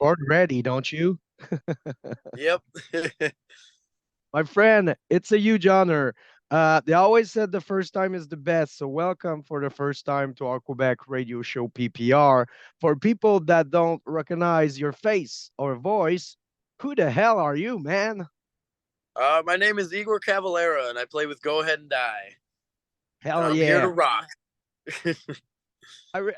record ready, don't you? Yep. My friend, it's a huge honor. They always said the first time is the best, so welcome for the first time to our Quebec radio show PPR. For people that don't recognize your face or voice, who the hell are you, man? My name is Igor Cavalera, and I play with Go Ahead and Die, and Hell I'm here to yeah. rock. I, re-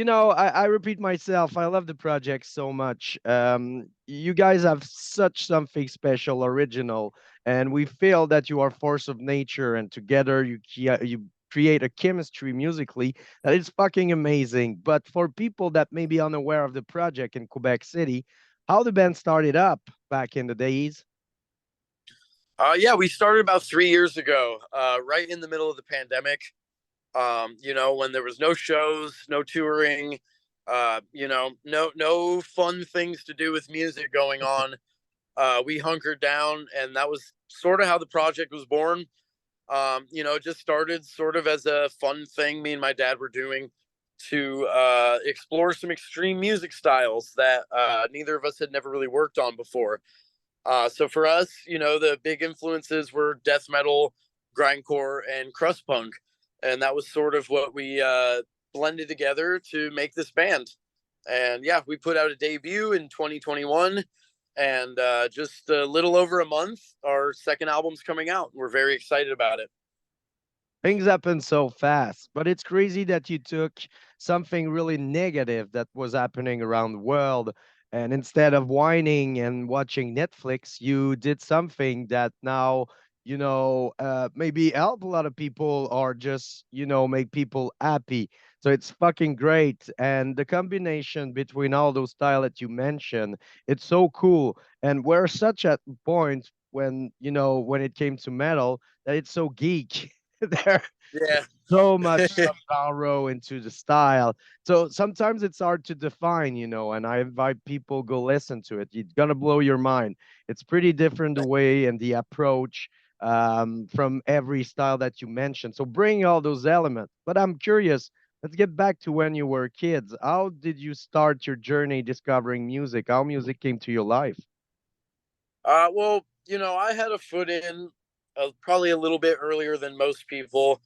I repeat myself. I love the project so much. You guys have such something special, original, and we feel that you are force of nature, and together you create a chemistry musically that is fucking amazing. But for people that may be unaware of the project in Quebec City, how the band started up back in the days? Yeah, we started about 3 years ago, right in the middle of the pandemic. When there was no shows, no touring, no fun things to do with music going on. We hunkered down, and that was sort of how the project was born. It just started sort of as a fun thing me and my dad were doing to explore some extreme music styles that neither of us had never really worked on before. So for us, the big influences were death metal, grindcore, and crust punk, and that was sort of what we blended together to make this band. And yeah, we put out a debut in 2021, and just a little over a month, our second album's coming out. We're very excited about it. Things happen so fast, but it's crazy that you took something really negative that was happening around the world, and instead of whining and watching Netflix, you did something that now, maybe help a lot of people or just, make people happy. So it's fucking great. And the combination between all those style that you mentioned, it's so cool. And we're such at point when it came to metal that it's so geek. There Yeah. so much sorrow into the style. So sometimes it's hard to define, and I invite people go listen to it. It's gonna blow your mind. It's pretty different the way and the approach from every style that you mentioned. So bring all those elements. But I'm curious. Let's get back to when you were kids. How did you start your journey discovering music? How music came to your life? Well, I had a foot in probably a little bit earlier than most people.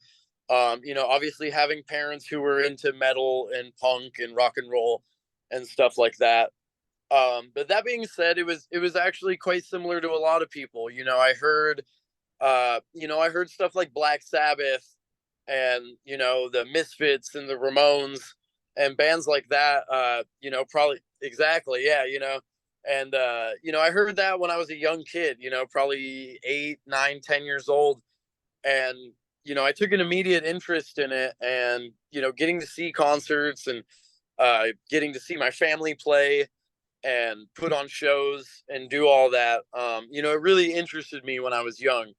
Obviously having parents who were into metal and punk and rock and roll and stuff like that. But that being said, it was actually quite similar to a lot of people. I heard stuff like Black Sabbath and the Misfits and the Ramones and bands like that. Probably exactly, yeah. And I heard that when I was a young kid. Probably 8, 9, 10 years old, and I took an immediate interest in it, and getting to see concerts and getting to see my family play and put on shows and do all that. It really interested me when I was young,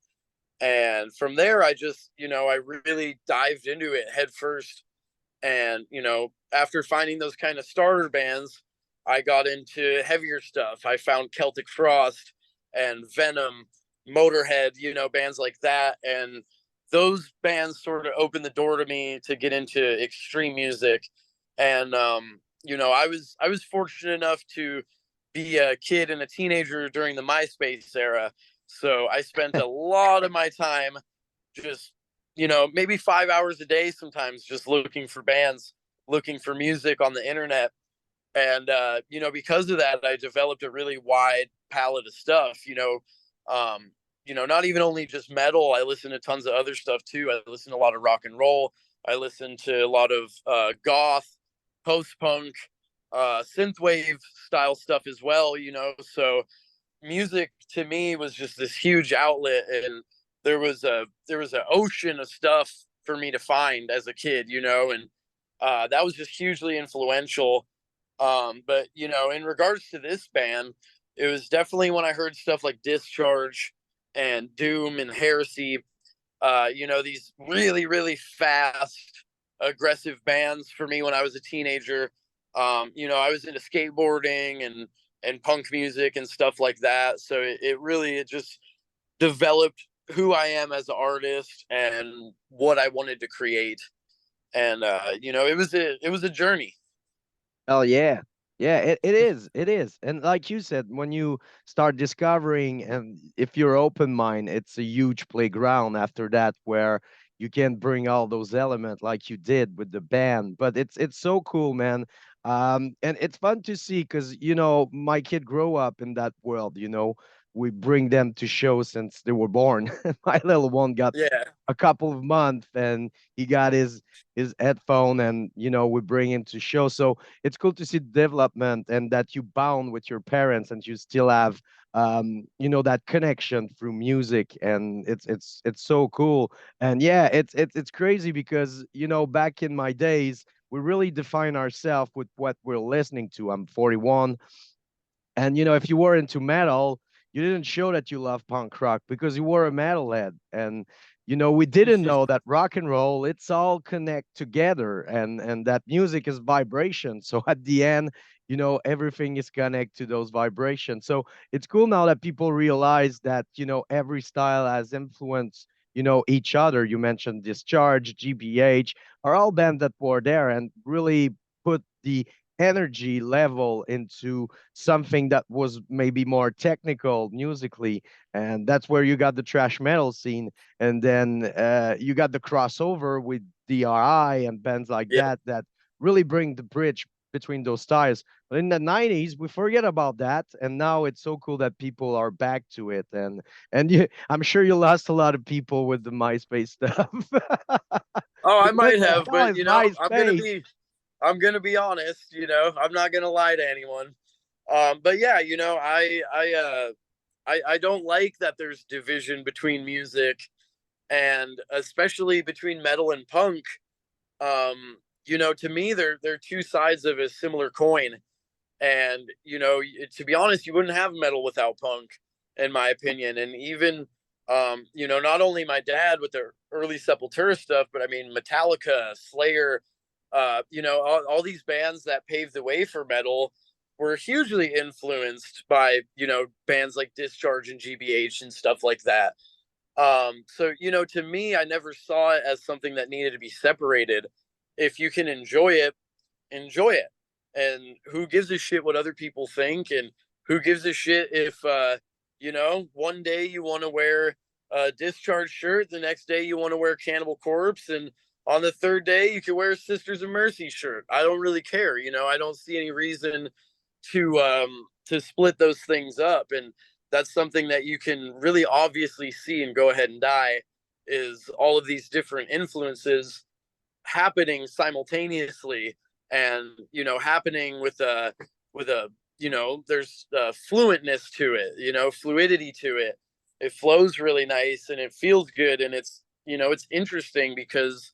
and from there I just I really dived into it head first. And after finding those kind of starter bands, I got into heavier stuff. I found Celtic Frost and Venom, Motorhead, bands like that. And those bands sort of opened the door to me to get into extreme music. And I was fortunate enough to be a kid and a teenager during the MySpace era. So I spent a lot of my time just maybe 5 hours a day sometimes just looking for bands, looking for music on the internet. And because of that, I developed a really wide palette of stuff. Not even only just metal. I listen to tons of other stuff too. I listen to a lot of rock and roll. I listen to a lot of goth, post punk, synthwave style stuff as well. So music to me was just this huge outlet, and there was an ocean of stuff for me to find as a kid, and that was just hugely influential. But in regards to this band, it was definitely when I heard stuff like Discharge and Doom and Heresy. These really really fast, aggressive bands for me when I was a teenager. I was into skateboarding and punk music and stuff like that. So it just developed who I am as an artist and what I wanted to create. And it was a journey. Hell yeah. Yeah, it is. It is. And like you said, when you start discovering, and if you're open mind, it's a huge playground after that where you can bring all those elements like you did with the band. But it's so cool, man. And it's fun to see because, my kid grow up in that world, we bring them to shows since they were born. My little one got Yeah, a couple of months and he got his headphone, and we bring him to show. So it's cool to see development and that you bound with your parents and you still have that connection through music, and it's so cool. And yeah, it's crazy because back in my days we really define ourselves with what we're listening to. I'm 41, and if you were into metal, you didn't show that you love punk rock because you were a metalhead. And we didn't know that rock and roll, it's all connect together, and that music is vibration. So at the end, everything is connect to those vibrations. So it's cool now that people realize that every style has influence each other. You mentioned Discharge, GBH are all bands that were there and really put the energy level into something that was maybe more technical musically. And that's where you got the trash metal scene. And then you got the crossover with DRI and bands like yeah. that really bring the bridge between those styles. But in the 90s, we forget about that. And now it's so cool that people are back to it. And I'm sure you lost a lot of people with the MySpace stuff. Oh, I What might the have, hell but is MySpace? I'm gonna be honest. I'm not gonna lie to anyone. But yeah, I don't like that there's division between music, and especially between metal and punk. To me, they're two sides of a similar coin. And to be honest, you wouldn't have metal without punk, in my opinion. And even not only my dad with the early Sepultura stuff, but I mean Metallica, Slayer, all these bands that paved the way for metal were hugely influenced by bands like Discharge and GBH and stuff like that. So to me, I never saw it as something that needed to be separated. If you can enjoy it. And who gives a shit what other people think? And who gives a shit if, one day you want to wear a Discharge shirt, the next day you want to wear Cannibal Corpse, and on the third day you can wear a Sisters of Mercy shirt. I don't really care. I don't see any reason to split those things up. And that's something that you can really obviously see and Go Ahead and Die is all of these different influences happening simultaneously, and happening with a there's fluentness to it, fluidity to it. It flows really nice and it feels good, and it's interesting because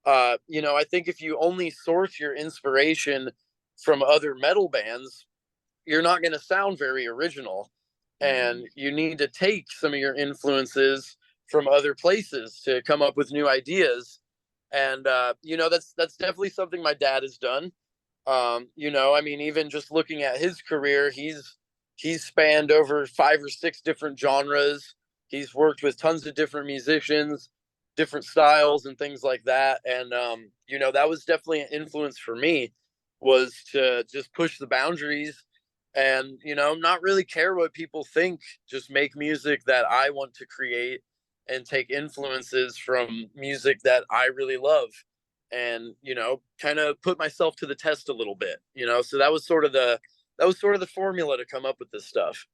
I think if you only source your inspiration from other metal bands, you're not going to sound very original, and Mhm. you need to take some of your influences from other places to come up with new ideas. And that's definitely something my dad has done. I mean, even just looking at his career, he's spanned over 5 or 6 different genres. He's worked with tons of different musicians, different styles, and things like that. And that was definitely an influence for me, was to just push the boundaries and not really care what people think. Just make music that I want to create and take influences from music that I really love, and kind of put myself to the test a little bit. So that was sort of the formula to come up with this stuff.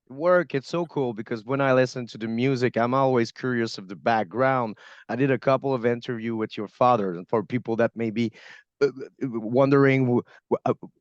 Work, it's so cool because when I listen to the music, I'm always curious of the background. I did a couple of interview with your father, and for people that may be wondering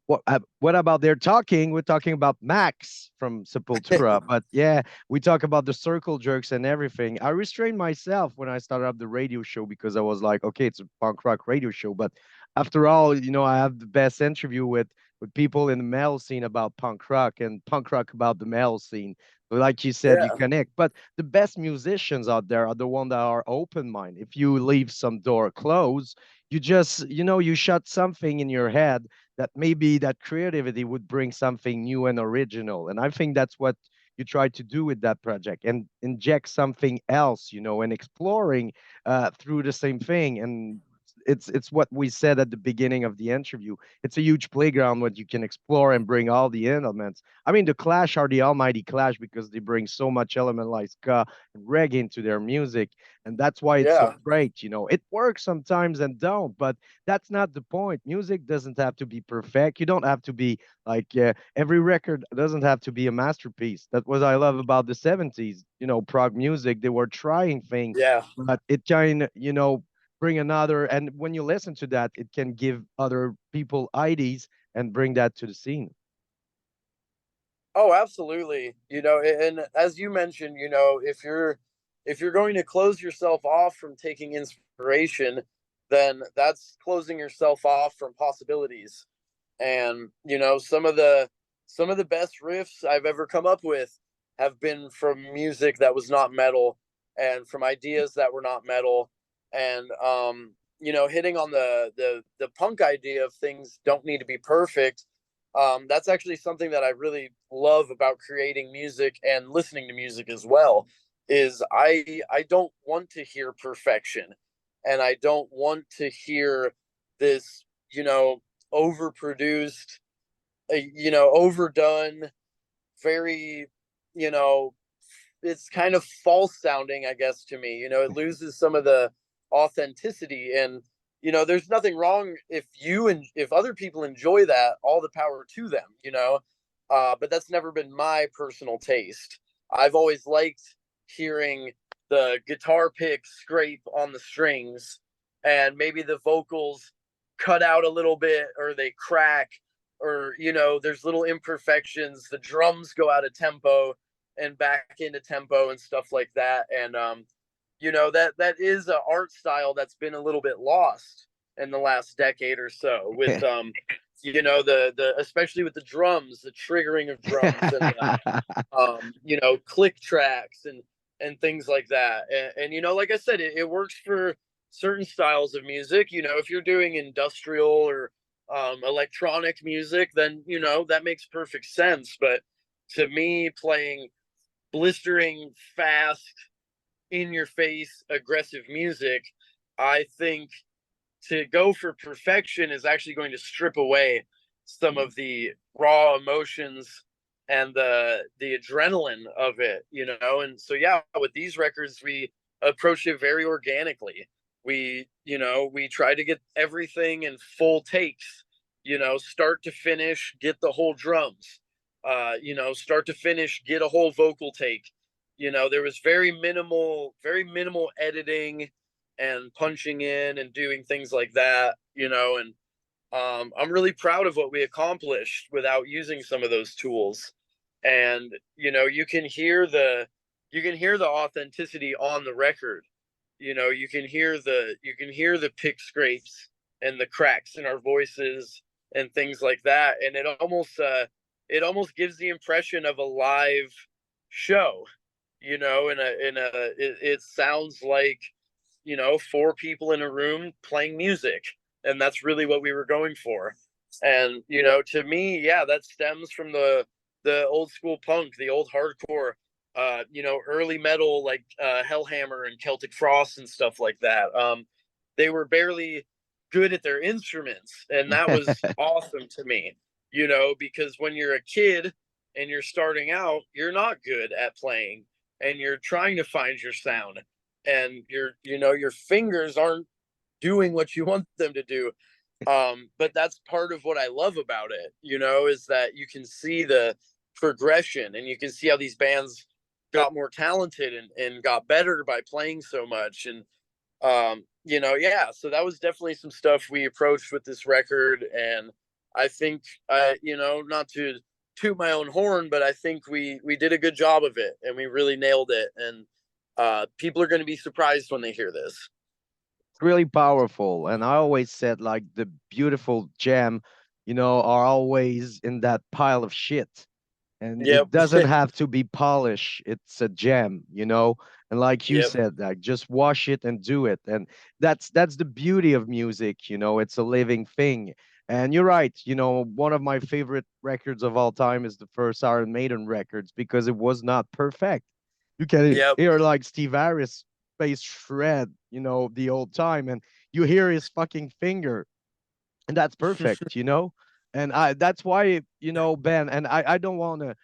what about they're talking, we're talking about Max from Sepultura. But yeah, we talk about the circle jerks and everything. I restrained myself when I started up the radio show because I was like, okay, it's a punk rock radio show, but after all, I have the best interview with people in the metal scene about punk rock and punk rock about the metal scene. So like you said, you Yeah. connect. But the best musicians out there are the ones that are open minded. If you leave some door closed, you just, you shut something in your head that maybe that creativity would bring something new and original. And I think that's what you try to do with that project and inject something else, and exploring through the same thing. And it's what we said at the beginning of the interview. It's a huge playground where you can explore and bring all the elements. I mean, the Clash are the almighty Clash because they bring so much element like ska and reggae into their music, and that's why it's so Yeah. great. It works sometimes and don't, but that's not the point. Music doesn't have to be perfect. You don't have to be like every record doesn't have to be a masterpiece. That's what I love about the 70s. Prog music. They were trying things, Yeah. but it kind of, bring another. And when you listen to that, it can give other people ideas and bring that to the scene. Oh, absolutely. And as you mentioned, if you're going to close yourself off from taking inspiration, then that's closing yourself off from possibilities. And some of the best riffs I've ever come up with have been from music that was not metal, and from ideas that were not metal. And hitting on the punk idea of things don't need to be perfect. That's actually something that I really love about creating music and listening to music as well. Is I don't want to hear perfection, and I don't want to hear this overproduced, overdone, very, you know, it's kind of false sounding, I guess, to me. It loses some of the authenticity. And there's nothing wrong if you and if other people enjoy that, all the power to them. But that's never been my personal taste. I've always liked hearing the guitar pick scrape on the strings, and maybe the vocals cut out a little bit, or they crack, or there's little imperfections, the drums go out of tempo and back into tempo and stuff like that. And that is an art style that's been a little bit lost in the last decade or so, with the especially with the drums, the triggering of drums, and click tracks and things like that. And like I said, it works for certain styles of music. If you're doing industrial or electronic music, then that makes perfect sense. But to me, playing blistering fast, in your face, aggressive music, I think to go for perfection is actually going to strip away some of the raw emotions and the adrenaline of it. And so, yeah, with these records, we approach it very organically. We try to get everything in full takes, start to finish, get the whole drums, start to finish, get a whole vocal take. There was very minimal editing and punching in and doing things like that. And I'm really proud of what we accomplished without using some of those tools. And you can hear the authenticity on the record. You can hear the pick scrapes and the cracks in our voices and things like that. And it almost gives the impression of a live show. It sounds like four people in a room playing music, and that's really what we were going for. And to me, yeah, that stems from the old school punk, the old hardcore, early metal, like Hellhammer and Celtic Frost and stuff like that. They were barely good at their instruments, and that was awesome to me. Because when you're a kid and you're starting out, you're not good at playing, and you're trying to find your sound, and your fingers aren't doing what you want them to do. But that's part of what I love about it, is that you can see the progression, and you can see how these bands got more talented and got better by playing so much. And yeah, so that was definitely some stuff we approached with this record. And I think not to toot my own horn, but I think we did a good job of it, and we really nailed it. And people are going to be surprised when they hear this. Really powerful. And I always said like the beautiful gem, are always in that pile of shit. And Yep. it doesn't have to be polished. It's a gem. And like you Yep. said, like just wash it and do it. And that's the beauty of music. It's a living thing. And you're right, one of my favorite records of all time is the first Iron Maiden records because it was not perfect. You can Yep. hear like Steve Harris bass shred, the old time, and you hear his fucking finger, and that's perfect, you know. And I that's why, you know, Ben, and I don't want to,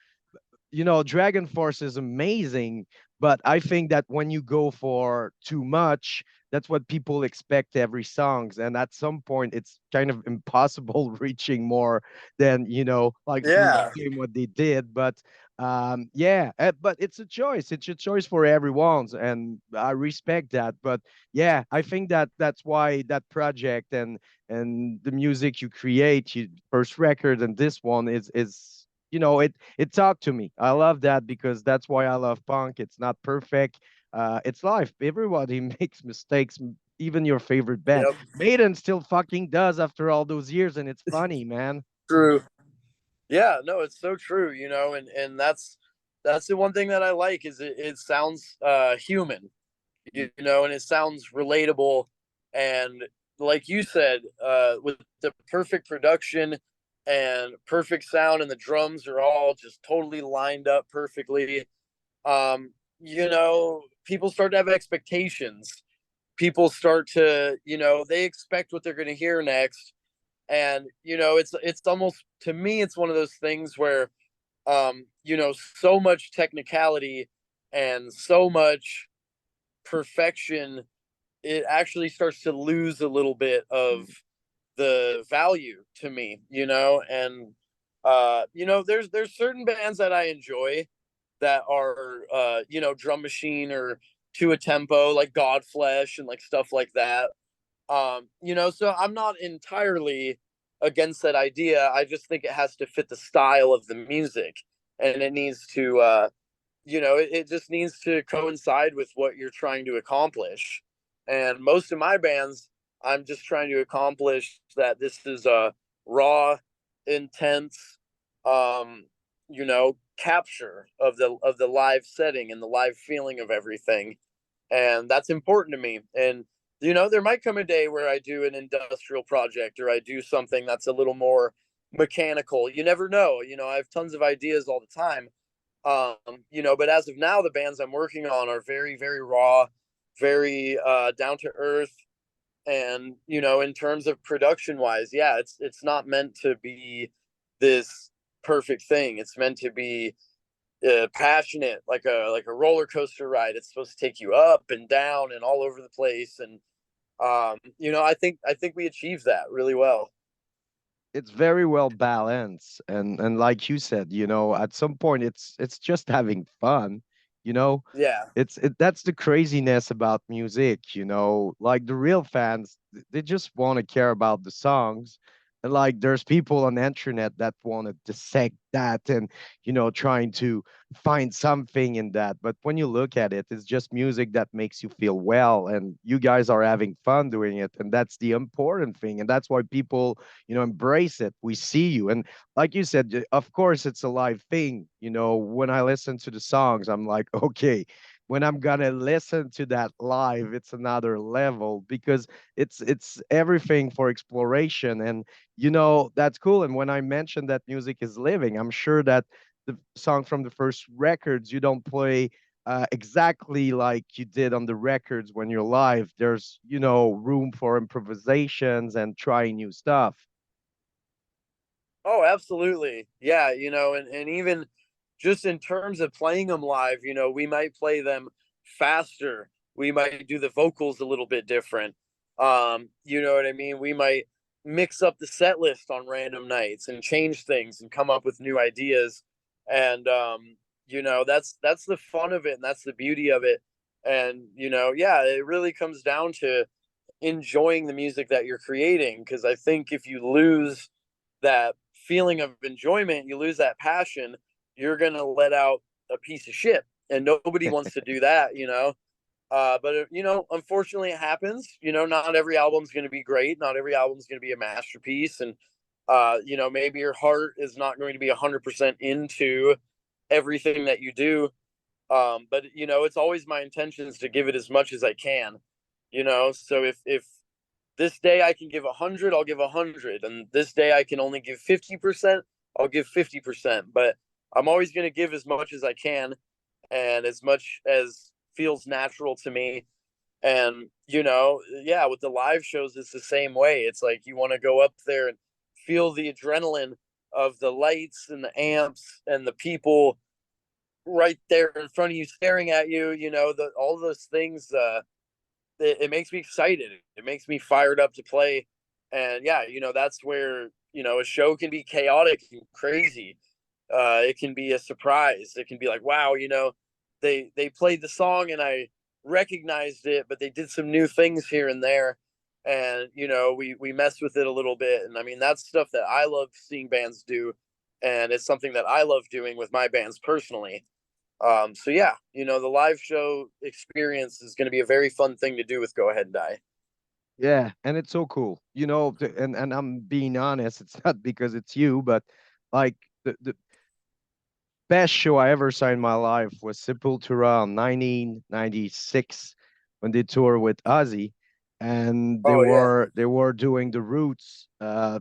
you know, Dragon Force is amazing, but I think that when you go for too much, that's what people expect every songs, and at some point, it's kind of impossible reaching more than, you know, like through the Yeah, same what they did. But yeah, but it's a choice. It's a choice for everyone's, and I respect that. But yeah, I think that that's why that project and the music you create, you first record and this one is, you know, it talked to me. I love that because that's why I love punk. It's not perfect. It's life. Everybody makes mistakes, even your favorite band. yep, Maiden still fucking does after all those years, and it's funny, man. true. Yeah, no, it's so true, you know, and that's the one thing that I like is it sounds human, you know, and it sounds relatable, and like you said, with the perfect production and perfect sound, and the drums are all just totally lined up perfectly. You know, people start to have expectations. People start to, you know, they expect what they're going to hear next, and you know, it's almost, to me, it's one of those things where, you know, so much technicality and so much perfection, it actually starts to lose a little bit of the value to me, you know. And you know, there's certain bands that I enjoy that are you know, drum machine or to a tempo, like Godflesh and like stuff like that. You know, so I'm not entirely against that idea. I just think it has to fit the style of the music, and it needs to you know, it just needs to coincide with what you're trying to accomplish. And most of my bands, I'm just trying to accomplish that this is a raw, intense, um, you know, capture of the live setting and the live feeling of everything. And that's important to me. And you know, there might come a day where I do an industrial project or I do something that's a little more mechanical. You never know. You know, I have tons of ideas all the time. You know, but as of now, the bands I'm working on are very, very raw, very down to earth, and you know, in terms of production wise, yeah, it's not meant to be this perfect thing. It's meant to be passionate, like a roller coaster ride. It's supposed to take you up and down and all over the place, and you know, I think we achieved that really well. It's very well balanced, and like you said, you know, at some point it's just having fun, you know. Yeah. That's the craziness about music, you know, like the real fans, they just want to care about the songs. And like there's people on the internet that want to dissect that and, you know, trying to find something in that. But when you look at it, it's just music that makes you feel well, and you guys are having fun doing it, and that's the important thing, and that's why people, you know, embrace it. We see you, and like you said, of course it's a live thing. You know, when I listen to the songs, I'm like, okay, when I'm gonna listen to that live, it's another level because it's everything for exploration. And you know, that's cool. And when I mentioned that music is living, I'm sure that the song from the first records, you don't play exactly like you did on the records when you're live. There's, you know, room for improvisations and trying new stuff. Oh, absolutely. Yeah, you know, and even just in terms of playing them live, you know, we might play them faster. We might do the vocals a little bit different. You know what I mean? We might mix up the set list on random nights and change things and come up with new ideas. And you know, that's the fun of it, and that's the beauty of it. And you know, yeah, it really comes down to enjoying the music that you're creating, because I think if you lose that feeling of enjoyment, you lose that passion, you're going to let out a piece of shit. And nobody wants to do that, you know? But, you know, unfortunately, it happens. You know, not every album's going to be great. Not every album's going to be a masterpiece. And, you know, maybe your heart is not going to be 100% into everything that you do. But, you know, it's always my intentions to give it as much as I can, you know? So if this day I can give 100, I'll give 100, and this day I can only give 50%, I'll give 50%. But I'm always going to give as much as I can and as much as feels natural to me. And yeah, with the live shows, it's the same way. It's like you want to go up there and feel the adrenaline of the lights and the amps and the people right there in front of you staring at you. All those things. It makes me excited. It makes me fired up to play. And yeah, that's where a show can be chaotic and crazy. It can be a surprise. It can be like, wow, they played the song and I recognized it, but they did some new things here and there, and we messed with it a little bit. And I mean, that's stuff that I love seeing bands do, and it's something that I love doing with my bands personally. So yeah, the live show experience is going to be a very fun thing to do with Go Ahead and Die. Yeah, and it's so cool. And I'm being honest, it's not because it's you, but like the best show I ever saw in my life was Sepultura on 1996 when they toured with Ozzy, and they Oh yeah. were they were doing the Roots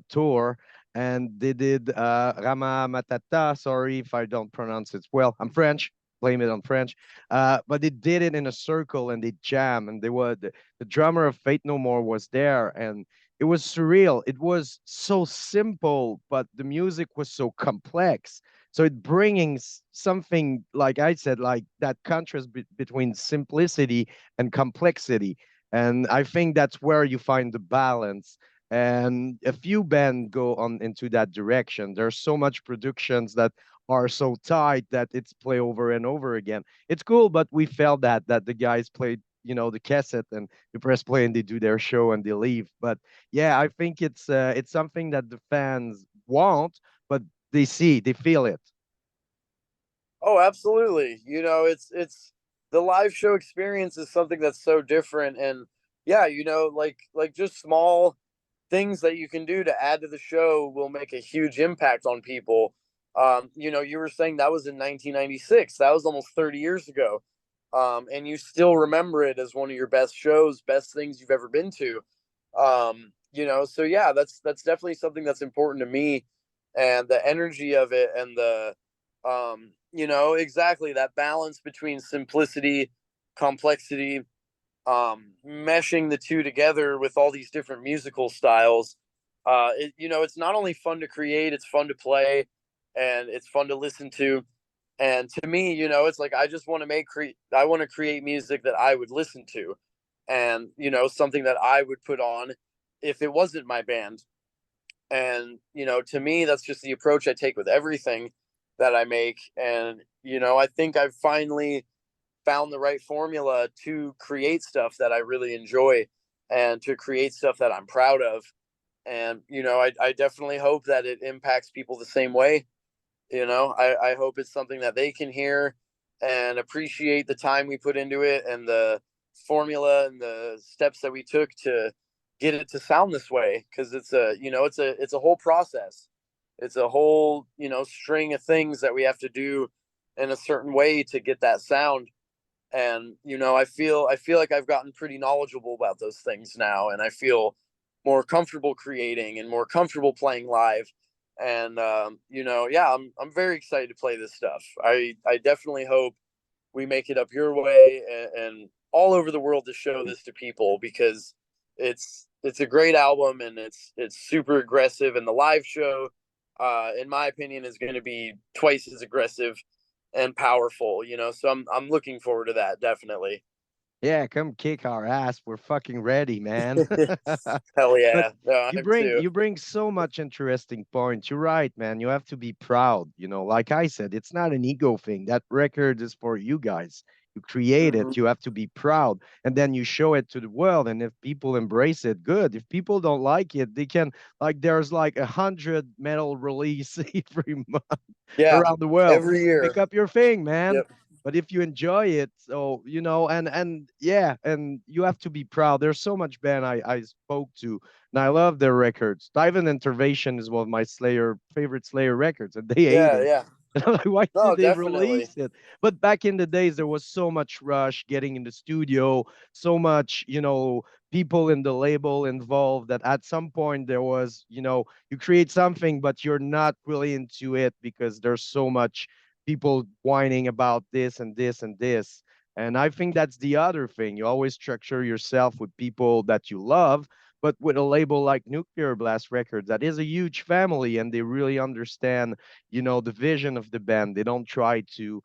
tour, and they did Rama Matata. Sorry if I don't pronounce it well. I'm French. Blame it on French. But they did it in a circle and they jam, and the drummer of Fate No More was there, and it was surreal. It was so simple, but the music was so complex, so it bringing something, like I said, like that contrast between simplicity and complexity. And I think that's where you find the balance. And a few bands go on into that direction. There's so much productions that are so tight that it's play over and over again. It's cool, but we felt that the guys played, the cassette, and you press play and they do their show and they leave. But yeah, I think it's something that the fans want, but they feel it. Oh, absolutely. It's the live show experience is something that's so different. And yeah, like just small things that you can do to add to the show will make a huge impact on people. You were saying that was in 1996. That was almost 30 years ago. And you still remember it as one of your best shows, best things you've ever been to. So yeah, that's definitely something that's important to me, and the energy of it, and exactly that balance between simplicity, complexity, meshing the two together with all these different musical styles. It's not only fun to create, it's fun to play, and it's fun to listen to. And to me, it's like I just want to I want to create music that I would listen to, and something that I would put on if it wasn't my band. And to me, that's just the approach I take with everything that I make. And I think I've finally found the right formula to create stuff that I really enjoy, and to create stuff that I'm proud of. And I definitely hope that it impacts people the same way. I hope it's something that they can hear and appreciate the time we put into it, and the formula and the steps that we took to get it to sound this way. Because it's a whole process. It's a whole string of things that we have to do in a certain way to get that sound. And I feel like I've gotten pretty knowledgeable about those things now, and I feel more comfortable creating and more comfortable playing live. And yeah, I'm very excited to play this stuff. I definitely hope we make it up your way, and all over the world to show this to people, because it's a great album, and it's super aggressive. And the live show, in my opinion, is going to be twice as aggressive and powerful. So I'm looking forward to that, definitely. Yeah, come kick our ass. We're fucking ready, man. Hell But yeah, no, you I'm bring too. you bring so much interesting points. You're right, man. You have to be proud. Like I said, it's not an ego thing. That record is for you guys. You create Hmm. it. You have to be proud, and then you show it to the world. And if people embrace it, good. If people don't like it, they can, like, there's like 100 metal release every month Yeah, around the world. every Pick year. up your thing, man. Yep. But if you enjoy it, so and yeah, and you have to be proud. There's so much band I spoke to, and I love their records. Dive Intervention is one of my favorite Slayer records, and they hate Yeah, it. yeah. And I'm like, why No, did they definitely. release it? But back in the days, there was so much rush getting in the studio, so much, people in the label involved, that at some point there was, you create something, but you're not really into it because there's so much people whining about this and this and this. And I think that's the other thing. You always structure yourself with people that you love, but with a label like Nuclear Blast Records, that is a huge family, and they really understand, the vision of the band. They don't try to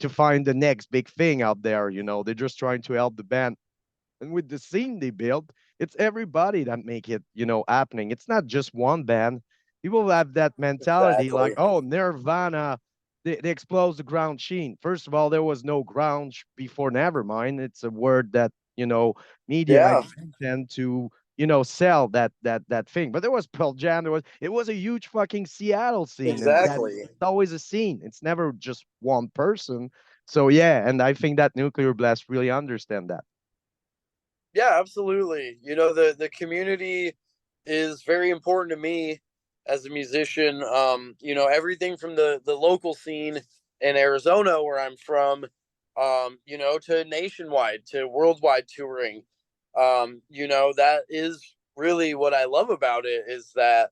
find the next big thing out there. They're just trying to help the band. And with the scene they built, it's everybody that make it, happening. It's not just one band. People have that mentality like, Exactly. oh, Nirvana, they explode the ground sheen. First of all, there was no ground before Nevermind. It's a word that, media Yeah, and tend to, sell that thing. But there was Pearl Jam. It was a huge fucking Seattle scene, and that exactly. it's always a scene. It's never just one person. So yeah, and I think that Nuclear Blast really understand that. Yeah, absolutely. The community is very important to me as a musician. Everything from the local scene in Arizona where I'm from, to nationwide, to worldwide touring. That is really what I love about it, is that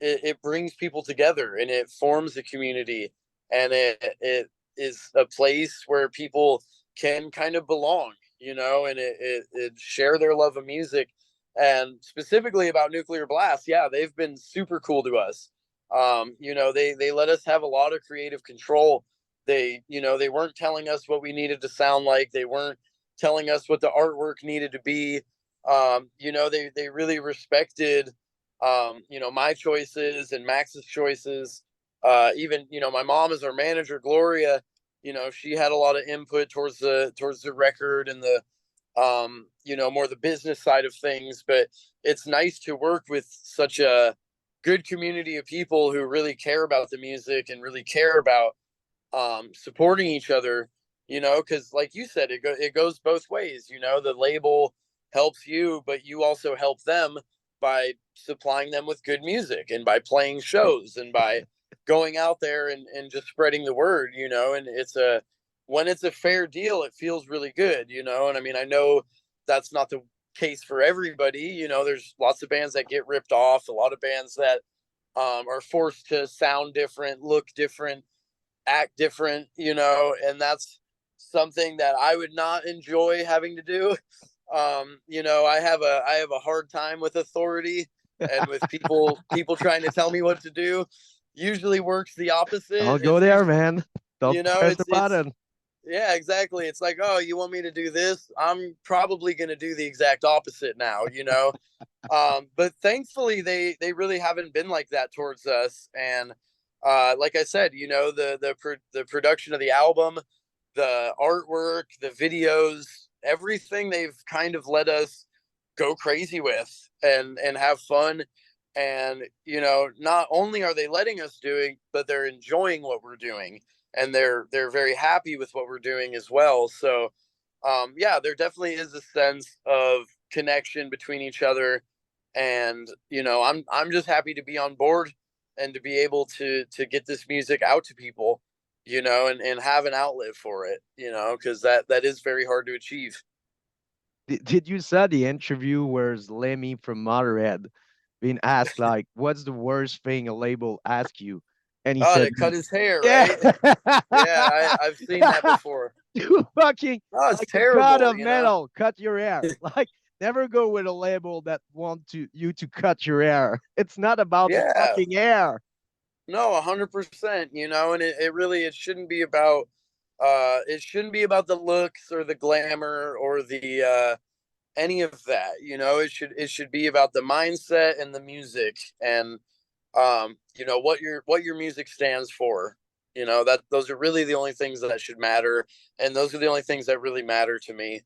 it brings people together and it forms a community, and it is a place where people can kind of belong, and it share their love of music. And specifically about Nuclear Blast, yeah, they've been super cool to us. They let us have a lot of creative control. They weren't telling us what we needed to sound like. They weren't telling us what the artwork needed to be. They really respected my choices and Max's choices. Even, my mom is our manager, Gloria. She had a lot of input towards the record and the more the business side of things. But it's nice to work with such a good community of people who really care about the music and really care about supporting each other. Because like you said, it goes both ways. The label helps you, but you also help them by supplying them with good music and by playing shows and by going out there and just spreading the word. And when it's a fair deal, it feels really good. And I mean, I know that's not the case for everybody. There's lots of bands that get ripped off, a lot of bands that are forced to sound different, look different, act different, and that's something that I would not enjoy having to do. I have a hard time with authority and with people trying to tell me what to do. Usually works the opposite. I'll go It's there, usually, man. Don't press the it's button. yeah, exactly. It's like, oh, you want me to do this? I'm probably going to do the exact opposite now. But thankfully they really haven't been like that towards us. And like I said, the production of the album, the artwork, the videos, everything they've kind of let us go crazy with and have fun. And not only are they letting us doing, but they're enjoying what we're doing, and they're very happy with what we're doing as well. So yeah, there definitely is a sense of connection between each other. And I'm just happy to be on board and to be able to get this music out to people, and have an outlet for it, because that is very hard to achieve. Did you saw the interview where Lemmy from Motorhead being asked like, "What's the worst thing a label asks you?" And he Oh, said, to cut his hair, "Yeah, right? Yeah, I've seen that before. you fucking Oh, it's like a god terrible, of metal, cut your hair." Like, never go with a label that want you to cut your hair. It's not about the Yeah, fucking hair. no, 100%. And it really it shouldn't be about the looks or the glamour or the any of that. It should be about the mindset and the music, and what your music stands for. That those are really the only things that should matter, and those are the only things that really matter to me.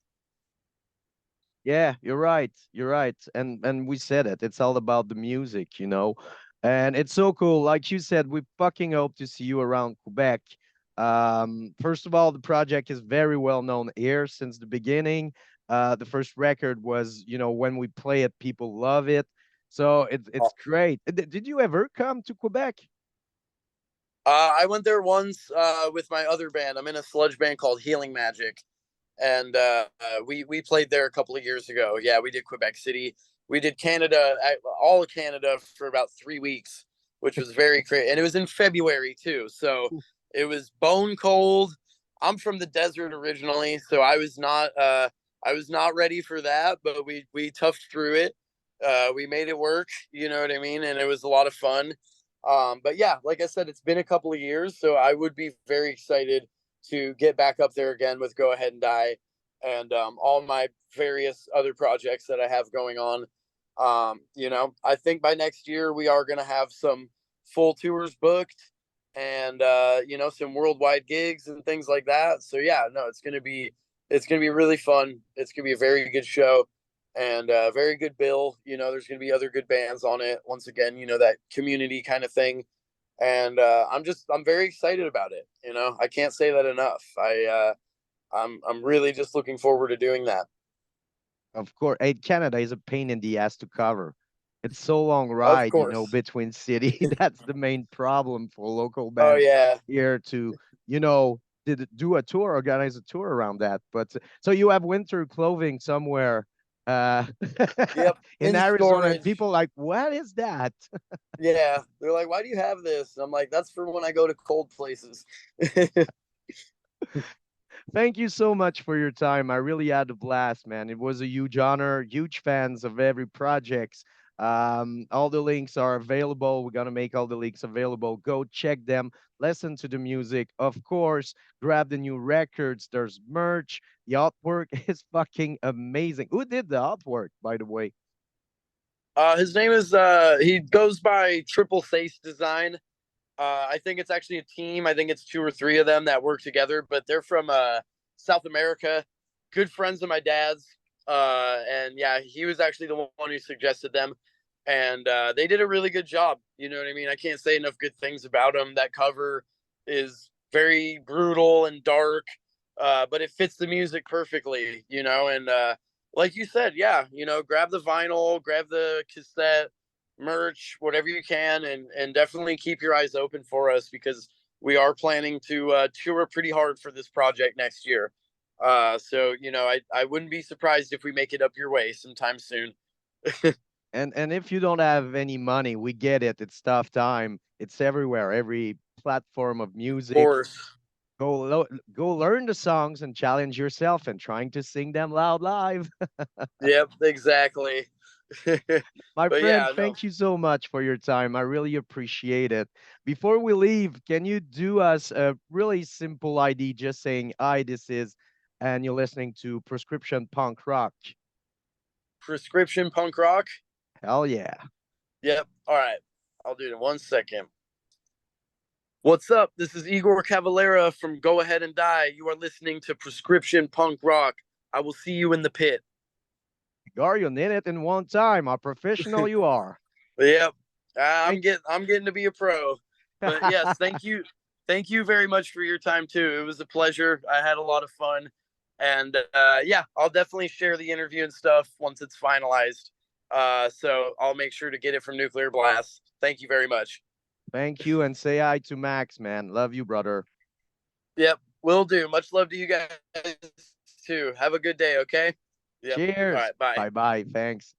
Yeah, you're right. You're right. And we said it. It's all about the music. And it's so cool. Like you said, we fucking hope to see you around Quebec. First of all, the project is very well known here since the beginning. The first record was, when we play it, people love it. So it's great. Did you ever come to Quebec? I went there once with my other band. I'm in a sludge band called Healing Magic, and we played there a couple of years ago. Yeah, we did Quebec City. We did Canada, all of Canada for about 3 weeks, which was very crazy, and it was in February too. So it was bone cold. I'm from the desert originally, so I was not ready for that, but we toughed through it. We made it work, you know what I mean, and it was a lot of fun. But yeah, like I said, it's been a couple of years, so I would be very excited to get back up there again with Go Ahead and Die, and all my various other projects that I have going on. You know, I think by next year we are going to have some full tours booked, and you know, some worldwide gigs and things like that. So yeah, no, it's gonna be really fun. It's gonna be a very good show, and a very good bill. You know, there's gonna be other good bands on it. Once again, you know, that community kind of thing, and I'm very excited about it. You know, I can't say that enough. I'm really just looking forward to doing that. Of course, Canada is a pain in the ass to cover. It's so long Of ride, course. between city. That's the main problem for local Oh bands yeah. here to, did do a tour, organize a tour around that. But so you have winter clothing somewhere uh Yep. in In Arizona, and storage. people like, what is that? Yeah. They're like, why do you have this? I'm like, that's for when I go to cold places. Thank you so much for your time. I really had a blast, man. It was a huge honor. Huge fans of every projects. All the links are available. We're gonna make all the links available. Go check them. Listen to the music, of course. Grab the new records. There's merch. The artwork is fucking amazing. Who did the artwork, by the way? His name is he goes by Triple Face Design. I think it's actually a team. I think it's two or three of them that work together, but they're from South America. Good friends of my dad's. And yeah, he was actually the one who suggested them. And they did a really good job. You know what I mean? I can't say enough good things about them. That cover is very brutal and dark, but it fits the music perfectly, you know. And like you said, yeah, you know, grab the vinyl, grab the cassette, merch, whatever you can, and definitely keep your eyes open for us because we are planning to tour pretty hard for this project next year. So you know, I wouldn't be surprised if we make it up your way sometime soon. And if you don't have any money, we get it. It's tough time. It's everywhere. Every platform of Of music. course. Go learn the songs and challenge yourself and trying to sing them loud live. Yep, exactly. My But friend, yeah, no. thank you so much for your time. I really appreciate it. Before we leave, can you do us a really simple ID just saying, hi, this is, and you're listening to Prescription Punk Rock? Prescription punk rock. Hell yeah. Yep. All right. I'll do it in 1 second. What's up? This is Igor Cavalera from Go Ahead and Die. You are listening to Prescription Punk Rock. I will see you in the pit. Gar, you did it in one time. How professional you are. Yep. Thank I'm getting to be a pro. But yes, thank you. Thank you very much for your time too. It was a pleasure. I had a lot of fun. And yeah, I'll definitely share the interview and stuff once it's finalized. So I'll make sure to get it from Nuclear Blast. Thank you very much. Thank you, and say hi to Max, man. Love you, brother. Yep, will do. Much love to you guys too. Have a good day, okay? Yep. All Cheers. right, bye. Bye bye. Thanks.